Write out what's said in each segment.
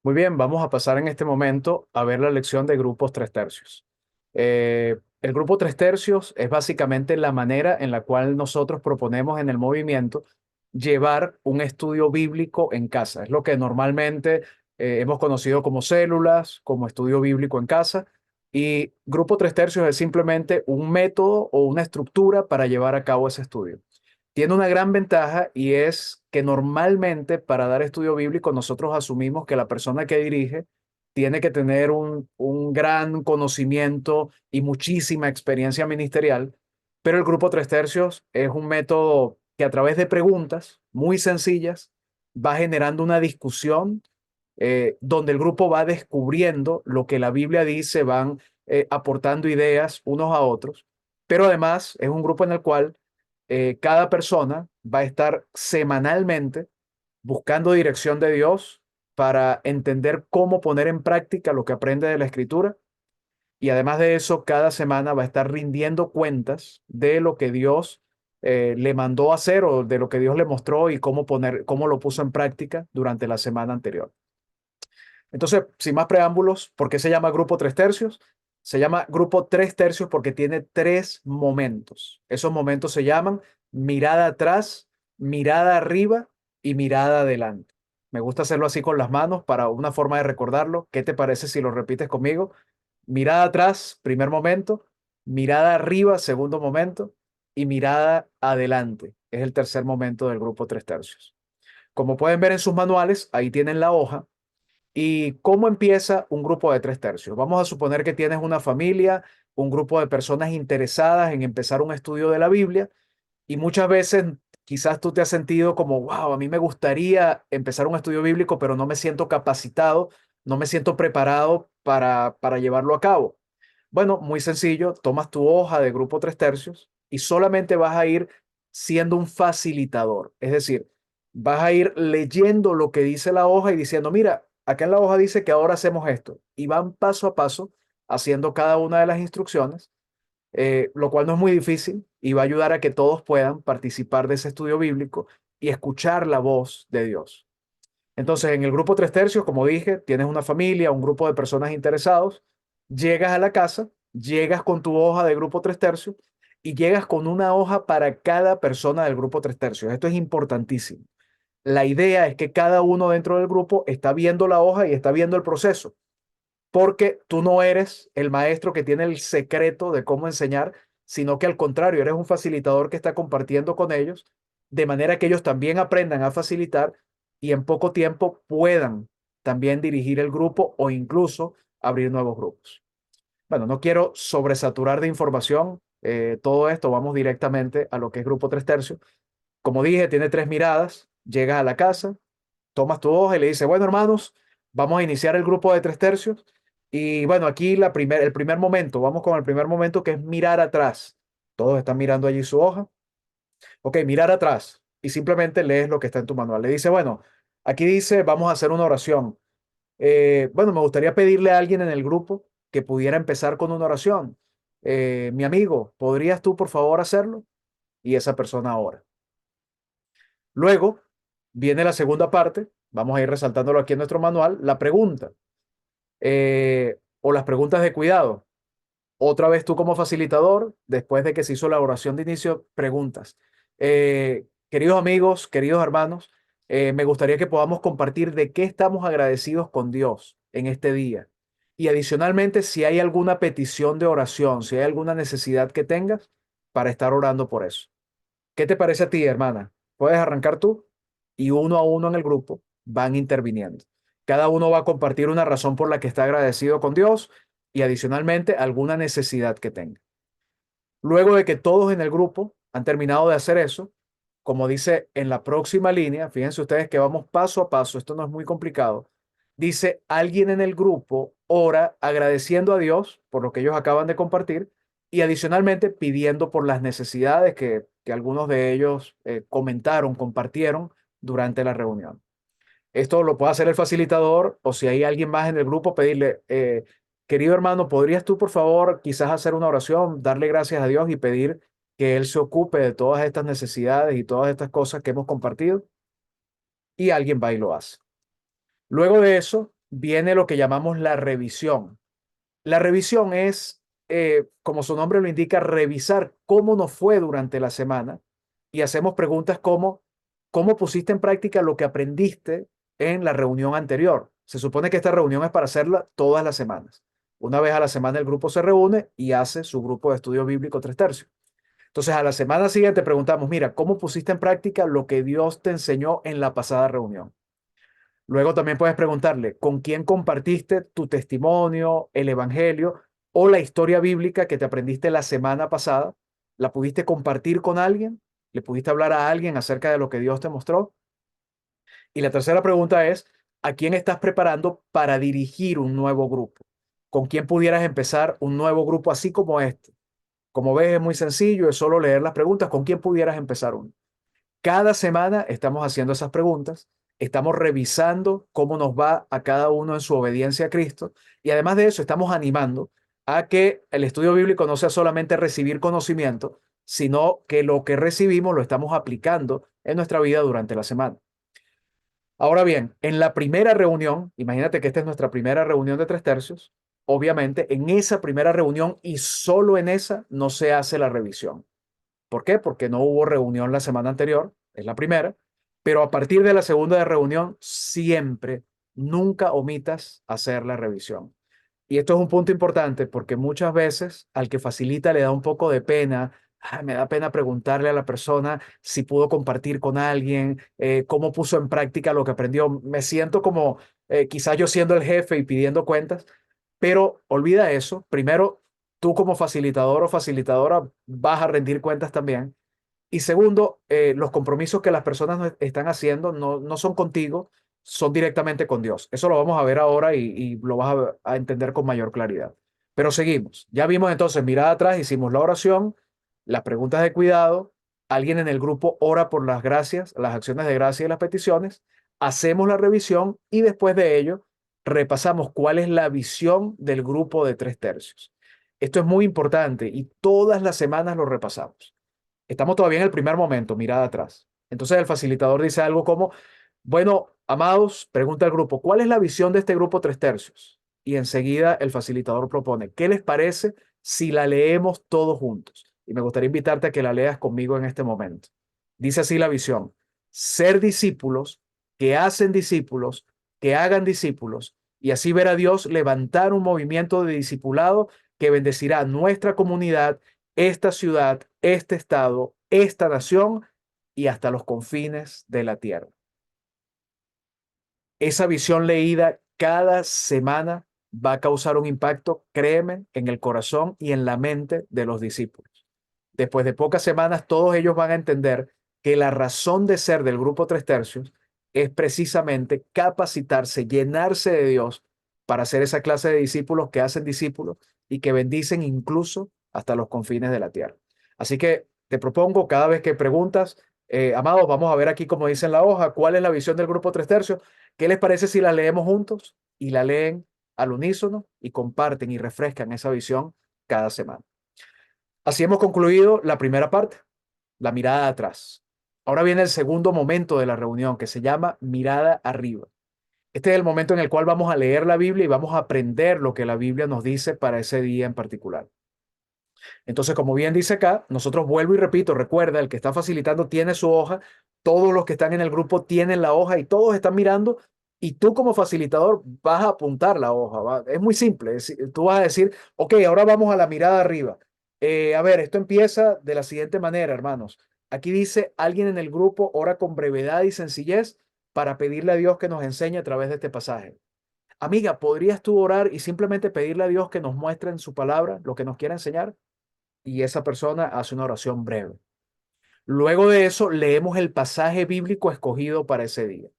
Muy bien, vamos a pasar en este momento a ver la lección de grupos tres tercios. El grupo tres tercios es básicamente la manera en la cual nosotros proponemos en el movimiento llevar un estudio bíblico en casa. Es lo que normalmente hemos conocido como células, como estudio bíblico en casa. Y grupo tres tercios es simplemente un método o una estructura para llevar a cabo ese estudio. Tiene una gran ventaja y es que normalmente para dar estudio bíblico nosotros asumimos que la persona que dirige tiene que tener un gran conocimiento y muchísima experiencia ministerial, pero el grupo tres tercios es un método que a través de preguntas muy sencillas va generando una discusión donde el grupo va descubriendo lo que la Biblia dice, van aportando ideas unos a otros, pero además es un grupo en el cual cada persona va a estar semanalmente buscando dirección de Dios para entender cómo poner en práctica lo que aprende de la Escritura. Y además de eso, cada semana va a estar rindiendo cuentas de lo que Dios le mandó hacer o de lo que Dios le mostró y cómo lo puso en práctica durante la semana anterior. Entonces, sin más preámbulos, ¿por qué se llama grupo tres tercios? Se llama grupo tres tercios porque tiene tres momentos. Esos momentos se llaman mirada atrás, mirada arriba y mirada adelante. Me gusta hacerlo así con las manos para una forma de recordarlo. ¿Qué te parece si lo repites conmigo? Mirada atrás, primer momento, mirada arriba, segundo momento, y mirada adelante. Es el tercer momento del grupo tres tercios. Como pueden ver en sus manuales, ahí tienen la hoja. ¿Y cómo empieza un grupo de tres tercios? Vamos a suponer que tienes una familia, un grupo de personas interesadas en empezar un estudio de la Biblia y muchas veces quizás tú te has sentido como, wow, a mí me gustaría empezar un estudio bíblico, pero no me siento capacitado, no me siento preparado para llevarlo a cabo. Bueno, muy sencillo, tomas tu hoja de grupo tres tercios y solamente vas a ir siendo un facilitador. Es decir, vas a ir leyendo lo que dice la hoja y diciendo, mira, acá en la hoja dice que ahora hacemos esto. Y van paso a paso haciendo cada una de las instrucciones, lo cual no es muy difícil y va a ayudar a que todos puedan participar de ese estudio bíblico y escuchar la voz de Dios. Entonces, en el grupo tres tercios, como dije, tienes una familia, un grupo de personas interesados, llegas a la casa, llegas con tu hoja de grupo tres tercios y llegas con una hoja para cada persona del grupo tres tercios. Esto es importantísimo. La idea es que cada uno dentro del grupo está viendo la hoja y está viendo el proceso, porque tú no eres el maestro que tiene el secreto de cómo enseñar, sino que al contrario, eres un facilitador que está compartiendo con ellos, de manera que ellos también aprendan a facilitar y en poco tiempo puedan también dirigir el grupo o incluso abrir nuevos grupos. Bueno, no quiero sobresaturar de información todo esto, vamos directamente a lo que es grupo tres tercios. Como dije, tiene tres miradas, llegas a la casa, tomas tu hoja y le dices, bueno, hermanos, vamos a iniciar el grupo de tres tercios. Y bueno, aquí el primer momento, vamos con el primer momento que es mirar atrás. Todos están mirando allí su hoja. Ok, mirar atrás. Y simplemente lees lo que está en tu manual. Le dice, bueno, aquí dice, vamos a hacer una oración. Bueno, me gustaría pedirle a alguien en el grupo que pudiera empezar con una oración. Mi amigo, ¿podrías tú por favor hacerlo? Y esa persona ora. Luego viene la segunda parte, vamos a ir resaltándolo aquí en nuestro manual, la pregunta o las preguntas de cuidado. Otra vez tú como facilitador, después de que se hizo la oración de inicio, preguntas. Queridos amigos, queridos hermanos, me gustaría que podamos compartir de qué estamos agradecidos con Dios en este día. Y adicionalmente, si hay alguna petición de oración, si hay alguna necesidad que tengas para estar orando por eso. ¿Qué te parece a ti, hermana? Puedes arrancar tú y uno a uno en el grupo van interviniendo. Cada uno va a compartir una razón por la que está agradecido con Dios y adicionalmente alguna necesidad que tenga. Luego de que todos en el grupo han terminado de hacer eso, como dice en la próxima línea, fíjense ustedes que vamos paso a paso, esto no es muy complicado, dice alguien en el grupo ora agradeciendo a Dios por lo que ellos acaban de compartir y adicionalmente pidiendo por las necesidades que algunos de ellos comentaron, compartieron durante la reunión. Esto lo puede hacer el facilitador o si hay alguien más en el grupo, pedirle, querido hermano, ¿podrías tú por favor quizás hacer una oración, darle gracias a Dios y pedir que Él se ocupe de todas estas necesidades y todas estas cosas que hemos compartido? Y alguien va y lo hace. Luego de eso, viene lo que llamamos la revisión. La revisión es, como su nombre lo indica, revisar cómo nos fue durante la semana y hacemos preguntas como, ¿cómo pusiste en práctica lo que aprendiste en la reunión anterior? Se supone que esta reunión es para hacerla todas las semanas. Una vez a la semana el grupo se reúne y hace su grupo de estudio bíblico 3 tercios. Entonces, a la semana siguiente preguntamos, mira, ¿cómo pusiste en práctica lo que Dios te enseñó en la pasada reunión? Luego también puedes preguntarle, ¿con quién compartiste tu testimonio, el evangelio o la historia bíblica que te aprendiste la semana pasada? ¿La pudiste compartir con alguien? ¿Le pudiste hablar a alguien acerca de lo que Dios te mostró? Y la tercera pregunta es, ¿a quién estás preparando para dirigir un nuevo grupo? ¿Con quién pudieras empezar un nuevo grupo así como este? Como ves, es muy sencillo, es solo leer las preguntas. ¿Con quién pudieras empezar uno? Cada semana estamos haciendo esas preguntas, estamos revisando cómo nos va a cada uno en su obediencia a Cristo y además de eso estamos animando a que el estudio bíblico no sea solamente recibir conocimiento, sino que lo que recibimos lo estamos aplicando en nuestra vida durante la semana. Ahora bien, en la primera reunión, imagínate que esta es nuestra primera reunión de 3 tercios, obviamente en esa primera reunión y solo en esa no se hace la revisión. ¿Por qué? Porque no hubo reunión la semana anterior, es la primera, pero a partir de la segunda de reunión, siempre, nunca omitas hacer la revisión. Y esto es un punto importante porque muchas veces al que facilita le da un poco de pena. Me da pena preguntarle a la persona si pudo compartir con alguien, cómo puso en práctica lo que aprendió. Me siento como quizás yo siendo el jefe y pidiendo cuentas, pero olvida eso. Primero, tú como facilitador o facilitadora vas a rendir cuentas también. Y segundo, los compromisos que las personas están haciendo no son contigo, son directamente con Dios. Eso lo vamos a ver ahora y lo vas a entender con mayor claridad. Pero seguimos. Ya vimos entonces, mirada atrás, hicimos la oración, las preguntas de cuidado, alguien en el grupo ora por las gracias, las acciones de gracia y las peticiones, hacemos la revisión y después de ello repasamos cuál es la visión del grupo de 3 tercios. Esto es muy importante y todas las semanas lo repasamos. Estamos todavía en el primer momento, mirada atrás. Entonces el facilitador dice algo como, bueno, amados, pregunta al grupo, ¿cuál es la visión de este grupo 3 tercios? Y enseguida el facilitador propone, ¿qué les parece si la leemos todos juntos? Y me gustaría invitarte a que la leas conmigo en este momento. Dice así la visión, ser discípulos, que hacen discípulos, que hagan discípulos, y así ver a Dios levantar un movimiento de discipulado que bendecirá nuestra comunidad, esta ciudad, este estado, esta nación y hasta los confines de la tierra. Esa visión leída cada semana va a causar un impacto, créeme, en el corazón y en la mente de los discípulos. Después de pocas semanas, todos ellos van a entender que la razón de ser del grupo 3 tercios es precisamente capacitarse, llenarse de Dios para ser esa clase de discípulos que hacen discípulos y que bendicen incluso hasta los confines de la tierra. Así que te propongo, cada vez que preguntas, amados, vamos a ver aquí como dice en la hoja, cuál es la visión del grupo 3 tercios. ¿Qué les parece si la leemos juntos y la leen al unísono y comparten y refrescan esa visión cada semana? Así hemos concluido la primera parte, la mirada atrás. Ahora viene el segundo momento de la reunión que se llama mirada arriba. Este es el momento en el cual vamos a leer la Biblia y vamos a aprender lo que la Biblia nos dice para ese día en particular. Entonces, como bien dice acá, nosotros vuelvo y repito, recuerda, el que está facilitando tiene su hoja, todos los que están en el grupo tienen la hoja y todos están mirando y tú como facilitador vas a apuntar la hoja. Es muy simple, tú vas a decir, ok, ahora vamos a la mirada arriba. A ver, esto empieza de la siguiente manera, hermanos. Aquí dice, alguien en el grupo ora con brevedad y sencillez para pedirle a Dios que nos enseñe a través de este pasaje. Amiga, ¿podrías tú orar y simplemente pedirle a Dios que nos muestre en su palabra lo que nos quiera enseñar? Y esa persona hace una oración breve. Luego de eso, leemos el pasaje bíblico escogido para ese día.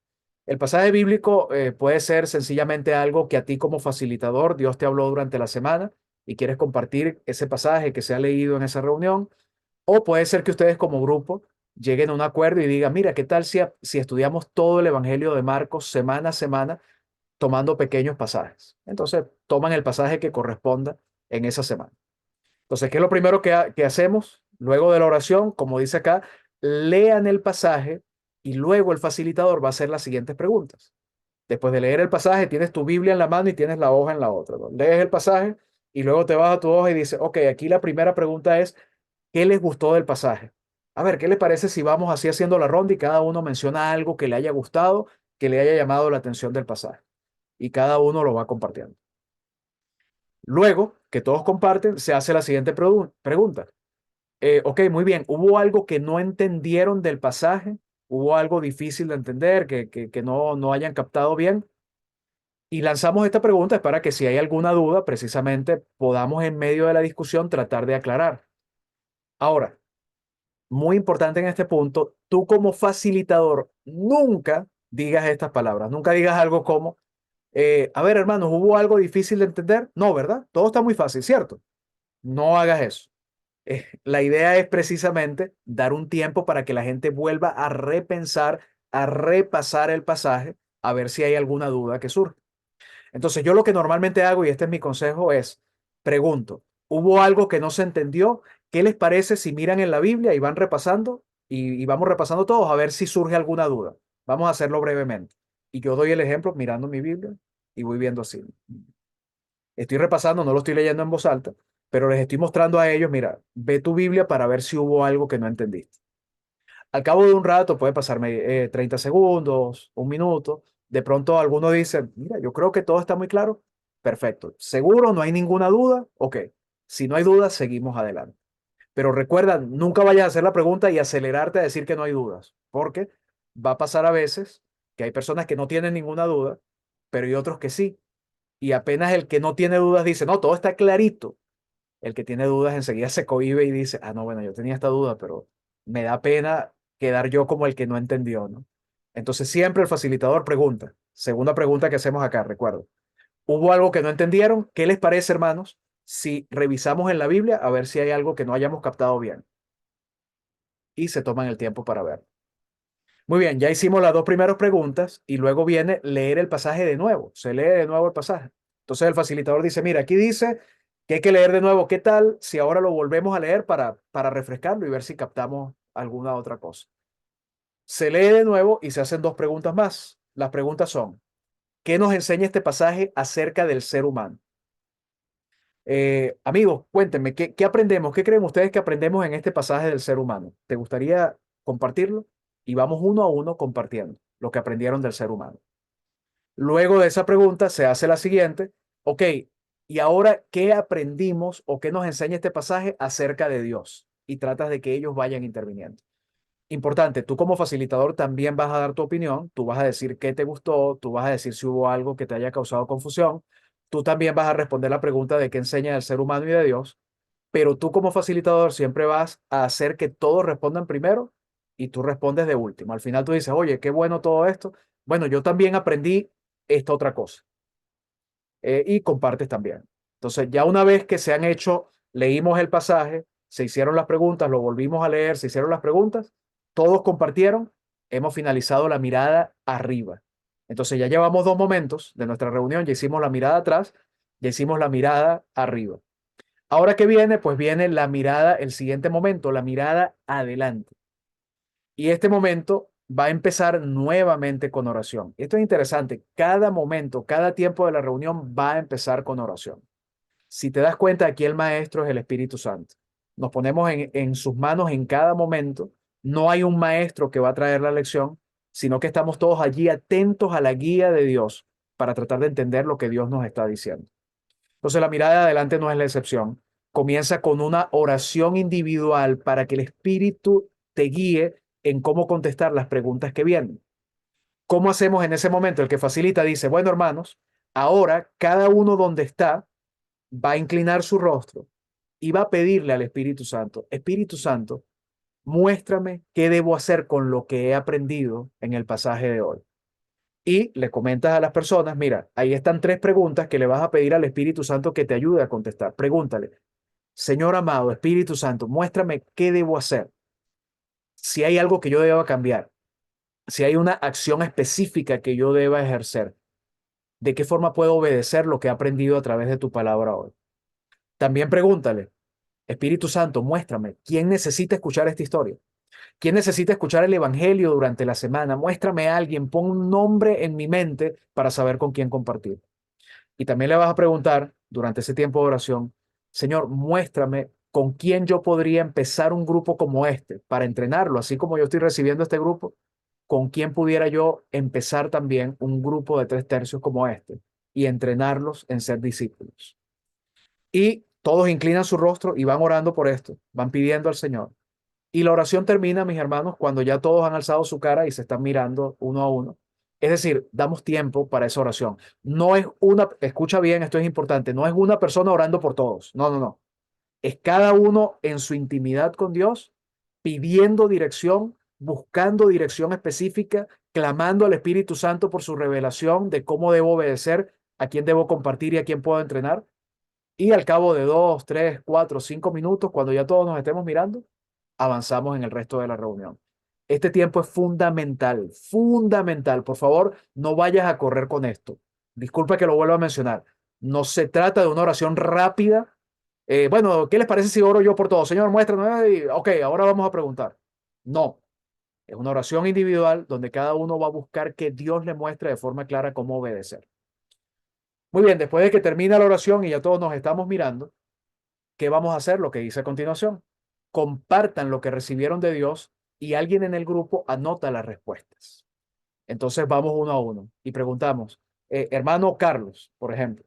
El pasaje bíblico puede ser sencillamente algo que a ti como facilitador Dios te habló durante la semana y quieres compartir ese pasaje que se ha leído en esa reunión, o puede ser que ustedes como grupo lleguen a un acuerdo y digan, mira, ¿qué tal si estudiamos todo el Evangelio de Marcos semana a semana tomando pequeños pasajes? Entonces, toman el pasaje que corresponda en esa semana. Entonces, ¿qué es lo primero que hacemos? Luego de la oración, como dice acá, lean el pasaje y luego el facilitador va a hacer las siguientes preguntas. Después de leer el pasaje, tienes tu Biblia en la mano y tienes la hoja en la otra, ¿no? Lees el pasaje y luego te vas a tu hoja y dices, ok, aquí la primera pregunta es, ¿qué les gustó del pasaje? A ver, ¿qué les parece si vamos así haciendo la ronda y cada uno menciona algo que le haya gustado, que le haya llamado la atención del pasaje? Y cada uno lo va compartiendo. Luego que todos comparten, se hace la siguiente pregunta. Ok, muy bien. ¿Hubo algo que no entendieron del pasaje? ¿Hubo algo difícil de entender que no hayan captado bien? Y lanzamos esta pregunta es para que si hay alguna duda, precisamente podamos en medio de la discusión tratar de aclarar. Ahora, muy importante en este punto, tú como facilitador nunca digas estas palabras, nunca digas algo como, a ver hermanos, ¿hubo algo difícil de entender? No, ¿verdad? Todo está muy fácil, ¿cierto? No hagas eso. La idea es precisamente dar un tiempo para que la gente vuelva a repensar, a repasar el pasaje, a ver si hay alguna duda que surge. Entonces, yo lo que normalmente hago, y este es mi consejo, es pregunto, ¿hubo algo que no se entendió? ¿Qué les parece si miran en la Biblia y van repasando? Y vamos repasando todos a ver si surge alguna duda. Vamos a hacerlo brevemente. Y yo doy el ejemplo mirando mi Biblia y voy viendo así. Estoy repasando, no lo estoy leyendo en voz alta, pero les estoy mostrando a ellos, mira, ve tu Biblia para ver si hubo algo que no entendiste. Al cabo de un rato, puede pasarme 30 segundos, un minuto, de pronto alguno dice, mira, yo creo que todo está muy claro. Perfecto. ¿Seguro? ¿No hay ninguna duda? Ok. Si no hay dudas, seguimos adelante. Pero recuerda, nunca vayas a hacer la pregunta y acelerarte a decir que no hay dudas, porque va a pasar a veces que hay personas que no tienen ninguna duda, pero hay otros que sí. Y apenas el que no tiene dudas dice, no, todo está clarito. El que tiene dudas enseguida se cohíbe y dice, ah, no, bueno, yo tenía esta duda, pero me da pena quedar yo como el que no entendió, ¿no? Entonces siempre el facilitador pregunta. Segunda pregunta que hacemos acá, recuerdo. ¿Hubo algo que no entendieron? ¿Qué les parece, hermanos, si revisamos en la Biblia a ver si hay algo que no hayamos captado bien? Y se toman el tiempo para ver. Muy bien, ya hicimos las dos primeras preguntas y luego viene leer el pasaje de nuevo. Se lee de nuevo el pasaje. Entonces el facilitador dice, mira, aquí dice que hay que leer de nuevo. ¿Qué tal si ahora lo volvemos a leer para refrescarlo y ver si captamos alguna otra cosa? Se lee de nuevo y se hacen dos preguntas más. Las preguntas son, ¿qué nos enseña este pasaje acerca del ser humano? Amigos, cuéntenme, ¿qué aprendemos? ¿Qué creen ustedes que aprendemos en este pasaje del ser humano? ¿Te gustaría compartirlo? Y vamos uno a uno compartiendo lo que aprendieron del ser humano. Luego de esa pregunta se hace la siguiente, ok, ¿y ahora qué aprendimos o qué nos enseña este pasaje acerca de Dios? Y tratas de que ellos vayan interviniendo. Importante, tú como facilitador también vas a dar tu opinión, tú vas a decir qué te gustó, tú vas a decir si hubo algo que te haya causado confusión, tú también vas a responder la pregunta de qué enseña el ser humano y de Dios, pero tú como facilitador siempre vas a hacer que todos respondan primero y tú respondes de último. Al final tú dices, oye, qué bueno todo esto. Bueno, yo también aprendí esta otra cosa y compartes también. Entonces, ya una vez que se han hecho, leímos el pasaje, se hicieron las preguntas, lo volvimos a leer, se hicieron las preguntas, todos compartieron, hemos finalizado la mirada arriba. Entonces, ya llevamos dos momentos de nuestra reunión, ya hicimos la mirada atrás, ya hicimos la mirada arriba. Ahora que viene, pues viene la mirada, el siguiente momento, la mirada adelante. Y este momento va a empezar nuevamente con oración. Esto es interesante. Cada momento, cada tiempo de la reunión va a empezar con oración. Si te das cuenta, aquí el maestro es el Espíritu Santo. Nos ponemos en sus manos en cada momento. No hay un maestro que va a traer la lección, sino que estamos todos allí atentos a la guía de Dios para tratar de entender lo que Dios nos está diciendo. Entonces, la mirada de adelante no es la excepción. Comienza con una oración individual para que el Espíritu te guíe en cómo contestar las preguntas que vienen. ¿Cómo hacemos en ese momento? El que facilita dice, bueno, hermanos, ahora cada uno donde está va a inclinar su rostro y va a pedirle al Espíritu Santo, muéstrame qué debo hacer con lo que he aprendido en el pasaje de hoy. Y le comentas a las personas, mira, ahí están tres preguntas que le vas a pedir al Espíritu Santo que te ayude a contestar. Pregúntale, Señor amado, Espíritu Santo, muéstrame qué debo hacer, si hay algo que yo deba cambiar, si hay una acción específica que yo deba ejercer, de qué forma puedo obedecer lo que he aprendido a través de tu palabra hoy. También pregúntale, Espíritu Santo, muéstrame quién necesita escuchar esta historia. ¿Quién necesita escuchar el evangelio durante la semana? Muéstrame a alguien, pon un nombre en mi mente para saber con quién compartir. Y también le vas a preguntar durante ese tiempo de oración, Señor, muéstrame con quién yo podría empezar un grupo como este para entrenarlo, así como yo estoy recibiendo este grupo, con quién pudiera yo empezar también un grupo de 3 tercios como este y entrenarlos en ser discípulos. Y todos inclinan su rostro y van orando por esto, van pidiendo al Señor. Y la oración termina, mis hermanos, cuando ya todos han alzado su cara y se están mirando uno a uno. Es decir, damos tiempo para esa oración. No es una, escucha bien, esto es importante, no es una persona orando por todos. No, no, no. Es cada uno en su intimidad con Dios, pidiendo dirección, buscando dirección específica, clamando al Espíritu Santo por su revelación de cómo debo obedecer, a quién debo compartir y a quién puedo entrenar. Y al cabo de 2, 3, 4, 5 minutos, cuando ya todos nos estemos mirando, avanzamos en el resto de la reunión. Este tiempo es fundamental, fundamental. Por favor, no vayas a correr con esto. Disculpa que lo vuelva a mencionar. No se trata de una oración rápida. Bueno, ¿qué les parece si oro yo por todo? Señor, muéstranos. Ok, ahora vamos a preguntar. No, es una oración individual donde cada uno va a buscar que Dios le muestre de forma clara cómo obedecer. Muy bien, después de que termina la oración y ya todos nos estamos mirando, ¿qué vamos a hacer? Lo que dice a continuación. Compartan lo que recibieron de Dios y alguien en el grupo anota las respuestas. Entonces vamos uno a uno y preguntamos, hermano Carlos, por ejemplo,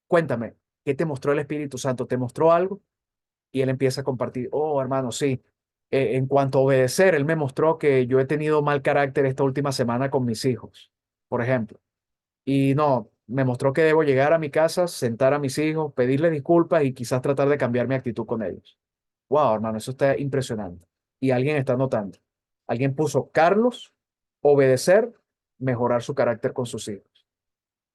cuéntame, ¿qué te mostró el Espíritu Santo? ¿Te mostró algo? Y él empieza a compartir, oh, hermano, sí. En cuanto a obedecer, él me mostró que yo he tenido mal carácter esta última semana con mis hijos, por ejemplo. Y no, me mostró que debo llegar a mi casa, sentar a mis hijos, pedirles disculpas y quizás tratar de cambiar mi actitud con ellos. Wow, hermano, eso está impresionante. Y alguien está notando. Alguien puso Carlos, obedecer, mejorar su carácter con sus hijos.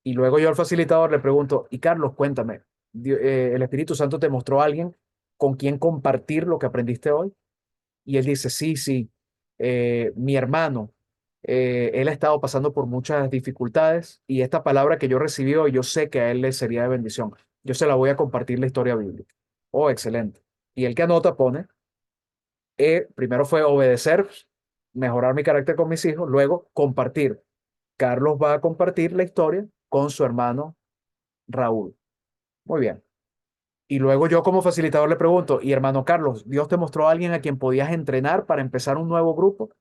Y luego yo al facilitador le pregunto, y Carlos, cuéntame, ¿el Espíritu Santo te mostró a alguien con quien compartir lo que aprendiste hoy? Y él dice, sí, sí, mi hermano, él ha estado pasando por muchas dificultades y esta palabra que yo recibí hoy, yo sé que a él le sería de bendición. Yo se la voy a compartir la historia bíblica. Oh, excelente. Y el que anota pone, primero fue obedecer, mejorar mi carácter con mis hijos, luego compartir. Carlos va a compartir la historia con su hermano Raúl. Muy bien. Y luego yo como facilitador le pregunto, y hermano Carlos, ¿Dios te mostró a alguien a quien podías entrenar para empezar un nuevo grupo?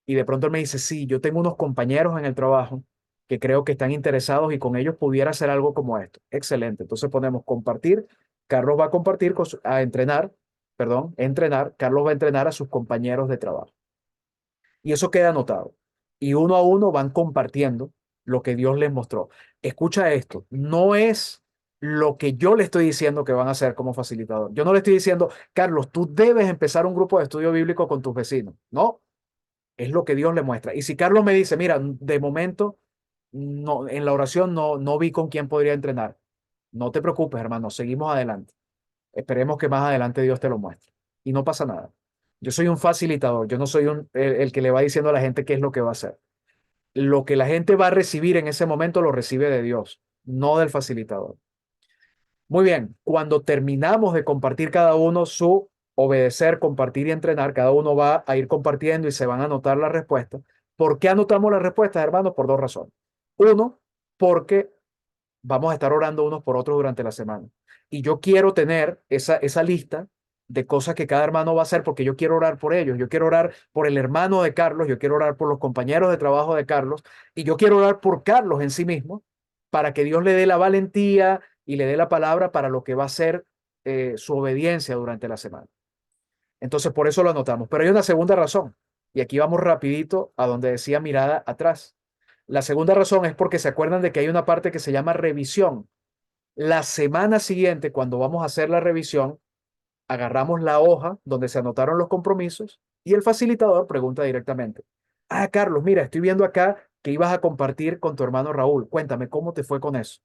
Y de pronto él me dice, sí, yo tengo unos compañeros en el trabajo que creo que están interesados y con ellos pudiera hacer algo como esto. Excelente. Entonces ponemos compartir. Carlos va a compartir, a entrenar, perdón, entrenar. Carlos va a entrenar a sus compañeros de trabajo. Y eso queda anotado. Y uno a uno van compartiendo lo que Dios les mostró. Escucha esto, no es lo que yo le estoy diciendo que van a hacer como facilitador. Yo no le estoy diciendo, Carlos, tú debes empezar un grupo de estudio bíblico con tus vecinos. No, es lo que Dios le muestra. Y si Carlos me dice, mira, de momento, no, en la oración no vi con quién podría entrenar. No te preocupes, hermano, seguimos adelante. Esperemos que más adelante Dios te lo muestre. Y no pasa nada. Yo soy un facilitador, yo no soy el que le va diciendo a la gente qué es lo que va a hacer. Lo que la gente va a recibir en ese momento lo recibe de Dios, no del facilitador. Muy bien, cuando terminamos de compartir cada uno su obedecer, compartir y entrenar, cada uno va a ir compartiendo y se van a anotar las respuestas. ¿Por qué anotamos las respuestas, hermanos? Por 2 razones. Uno, porque vamos a estar orando unos por otros durante la semana. Y yo quiero tener esa lista de cosas que cada hermano va a hacer porque yo quiero orar por ellos. Yo quiero orar por el hermano de Carlos, yo quiero orar por los compañeros de trabajo de Carlos y yo quiero orar por Carlos en sí mismo para que Dios le dé la valentía y le dé la palabra para lo que va a ser su obediencia durante la semana. Entonces, por eso lo anotamos. Pero hay una segunda razón y aquí vamos rapidito a donde decía mirada atrás. La segunda razón es porque se acuerdan de que hay una parte que se llama revisión. La semana siguiente, cuando vamos a hacer la revisión, agarramos la hoja donde se anotaron los compromisos y el facilitador pregunta directamente, ah, Carlos, mira, estoy viendo acá que ibas a compartir con tu hermano Raúl. Cuéntame, ¿cómo te fue con eso?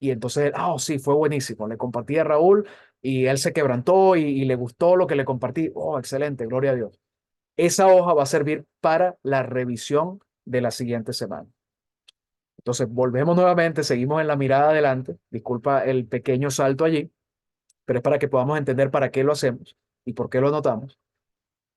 Y entonces, oh, sí, fue buenísimo. Le compartí a Raúl y él se quebrantó y le gustó lo que le compartí. Oh, excelente, gloria a Dios. Esa hoja va a servir para la revisión de la siguiente semana. Entonces, volvemos nuevamente, seguimos en la mirada adelante. Disculpa el pequeño salto allí, pero es para que podamos entender para qué lo hacemos y por qué lo anotamos.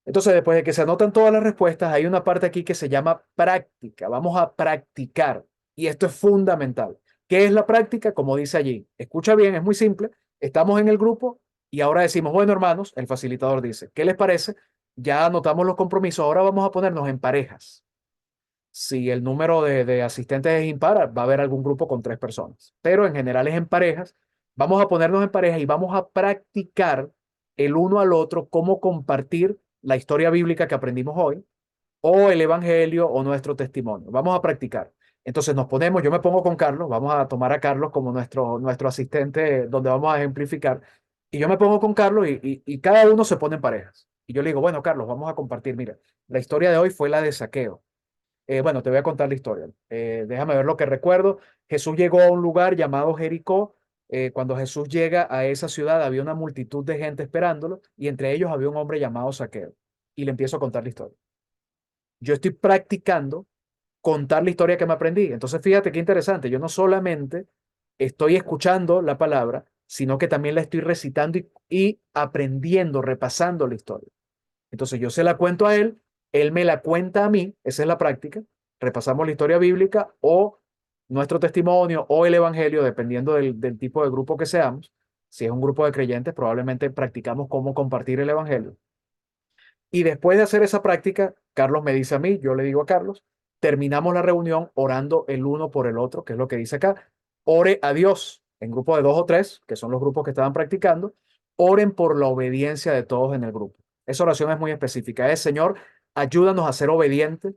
Entonces, después de que se anotan todas las respuestas, hay una parte aquí que se llama práctica. Vamos a practicar. Y esto es fundamental. ¿Qué es la práctica? Como dice allí. Escucha bien, es muy simple. Estamos en el grupo y ahora decimos, bueno, hermanos, el facilitador dice, ¿qué les parece? Ya anotamos los compromisos, ahora vamos a ponernos en parejas. Si el número de asistentes es impar, va a haber algún grupo con 3 personas, pero en general es en parejas. Vamos a ponernos en pareja y vamos a practicar el uno al otro cómo compartir la historia bíblica que aprendimos hoy, o el evangelio, o nuestro testimonio. Vamos a practicar. Entonces nos ponemos, yo me pongo con Carlos, vamos a tomar a Carlos como nuestro asistente donde vamos a ejemplificar, y yo me pongo con Carlos y cada uno se pone en parejas. Y yo le digo, bueno, Carlos, vamos a compartir, mira, la historia de hoy fue la de Zaqueo. Bueno, te voy a contar la historia. Déjame ver lo que recuerdo. Jesús llegó a un lugar llamado Jericó. Cuando Jesús llega a esa ciudad, había una multitud de gente esperándolo y entre ellos había un hombre llamado Zaqueo. Y le empiezo a contar la historia. Yo estoy practicando contar la historia que me aprendí. Entonces, fíjate qué interesante. Yo no solamente estoy escuchando la palabra, sino que también la estoy recitando y aprendiendo, repasando la historia. Entonces yo se la cuento a él me la cuenta a mí, esa es la práctica. Repasamos la historia bíblica o nuestro testimonio o el evangelio, dependiendo del tipo de grupo que seamos. Si es un grupo de creyentes, probablemente practicamos cómo compartir el evangelio. Y después de hacer esa práctica, Carlos me dice a mí, yo le digo a Carlos, terminamos la reunión orando el uno por el otro, que es lo que dice acá. Ore a Dios en grupo de 2 o 3, que son los grupos que estaban practicando. Oren por la obediencia de todos en el grupo. Esa oración es muy específica. Es, Señor, ayúdanos a ser obedientes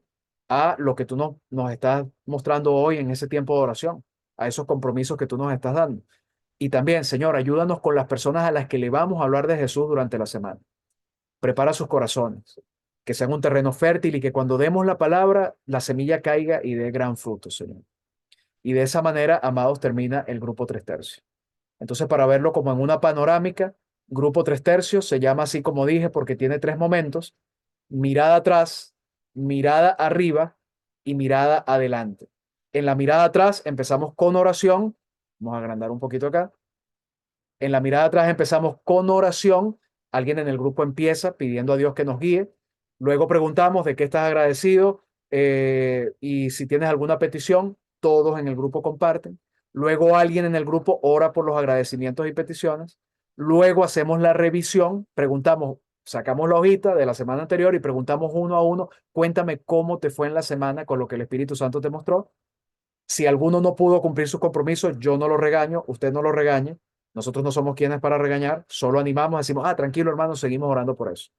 a lo que tú nos estás mostrando hoy en ese tiempo de oración, a esos compromisos que tú nos estás dando. Y también, Señor, ayúdanos con las personas a las que le vamos a hablar de Jesús durante la semana. Prepara sus corazones, que sean un terreno fértil y que cuando demos la palabra, la semilla caiga y dé gran fruto, Señor. Y de esa manera, amados, termina el grupo 3 tercios. Entonces, para verlo como en una panorámica, grupo 3 tercios se llama así como dije porque tiene 3 momentos: mirada atrás, mirada arriba y mirada adelante. En la mirada atrás empezamos con oración. Vamos a agrandar un poquito acá. En la mirada atrás empezamos con oración. Alguien en el grupo empieza pidiendo a Dios que nos guíe. Luego preguntamos de qué estás agradecido, y si tienes alguna petición, todos en el grupo comparten. Luego alguien en el grupo ora por los agradecimientos y peticiones. Luego hacemos la revisión, preguntamos, sacamos la hojita de la semana anterior y preguntamos uno a uno, cuéntame cómo te fue en la semana con lo que el Espíritu Santo te mostró. Si alguno no pudo cumplir sus compromisos, yo no lo regaño, usted no lo regañe. Nosotros no somos quienes para regañar, solo animamos, decimos, tranquilo hermano, seguimos orando por eso.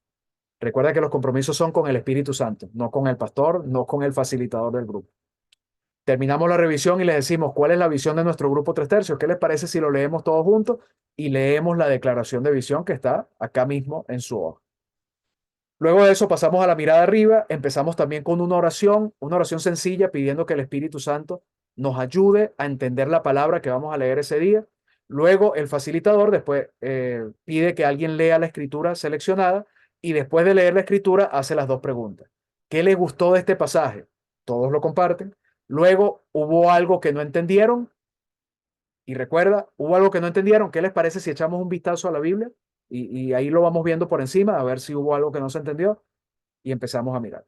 Recuerda que los compromisos son con el Espíritu Santo, no con el pastor, no con el facilitador del grupo. Terminamos la revisión y les decimos cuál es la visión de nuestro grupo 3 tercios. ¿Qué les parece si lo leemos todos juntos? Y leemos la declaración de visión que está acá mismo en su hoja. Luego de eso pasamos a la mirada arriba, empezamos también con una oración sencilla pidiendo que el Espíritu Santo nos ayude a entender la palabra que vamos a leer ese día. Luego el facilitador después pide que alguien lea la escritura seleccionada y después de leer la escritura hace las 2 preguntas. ¿Qué les gustó de este pasaje? Todos lo comparten. Luego hubo algo que no entendieron y recuerda, hubo algo que no entendieron. ¿Qué les parece si echamos un vistazo a la Biblia? Y ahí lo vamos viendo por encima, a ver si hubo algo que no se entendió y empezamos a mirar.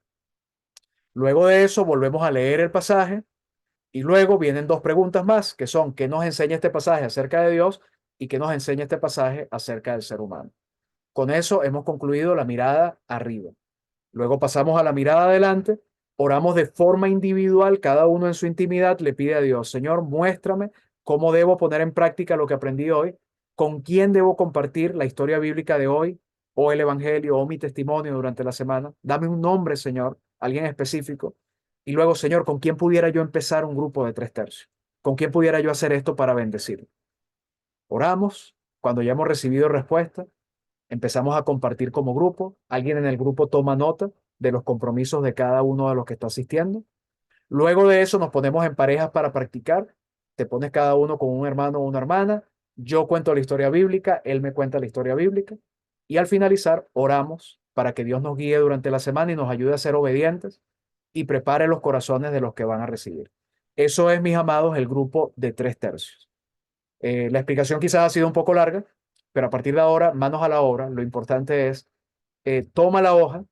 Luego de eso volvemos a leer el pasaje y luego vienen 2 preguntas más, que son: ¿qué nos enseña este pasaje acerca de Dios y qué nos enseña este pasaje acerca del ser humano? Con eso hemos concluido la mirada arriba. Luego pasamos a la mirada adelante, oramos de forma individual, cada uno en su intimidad le pide a Dios, Señor, muéstrame cómo debo poner en práctica lo que aprendí hoy, con quién debo compartir la historia bíblica de hoy, o el evangelio, o mi testimonio durante la semana. Dame un nombre, Señor, alguien específico. Y luego, Señor, ¿con quién pudiera yo empezar un grupo de 3 tercios? ¿Con quién pudiera yo hacer esto para bendecir? Oramos, cuando ya hemos recibido respuesta, empezamos a compartir como grupo. Alguien en el grupo toma nota de los compromisos de cada uno de los que está asistiendo. Luego de eso nos ponemos en parejas para practicar. Te pones cada uno con un hermano o una hermana. Yo cuento la historia bíblica, él me cuenta la historia bíblica. Y al finalizar, oramos para que Dios nos guíe durante la semana y nos ayude a ser obedientes y prepare los corazones de los que van a recibir. Eso es, mis amados, el grupo de 3 tercios. La explicación quizás ha sido un poco larga, pero a partir de ahora, manos a la obra. Lo importante es, toma la hoja,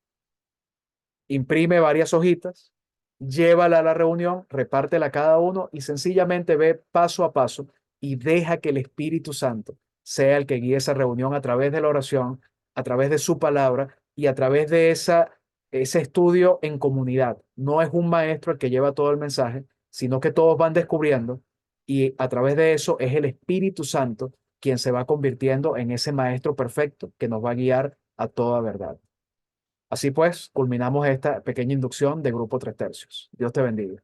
imprime varias hojitas, llévala a la reunión, repártela a cada uno y sencillamente ve paso a paso y deja que el Espíritu Santo sea el que guíe esa reunión a través de la oración, a través de su palabra y a través de ese estudio en comunidad. No es un maestro el que lleva todo el mensaje, sino que todos van descubriendo y a través de eso es el Espíritu Santo quien se va convirtiendo en ese maestro perfecto que nos va a guiar a toda verdad. Así pues, culminamos esta pequeña inducción de Grupo Tres Tercios. Dios te bendiga.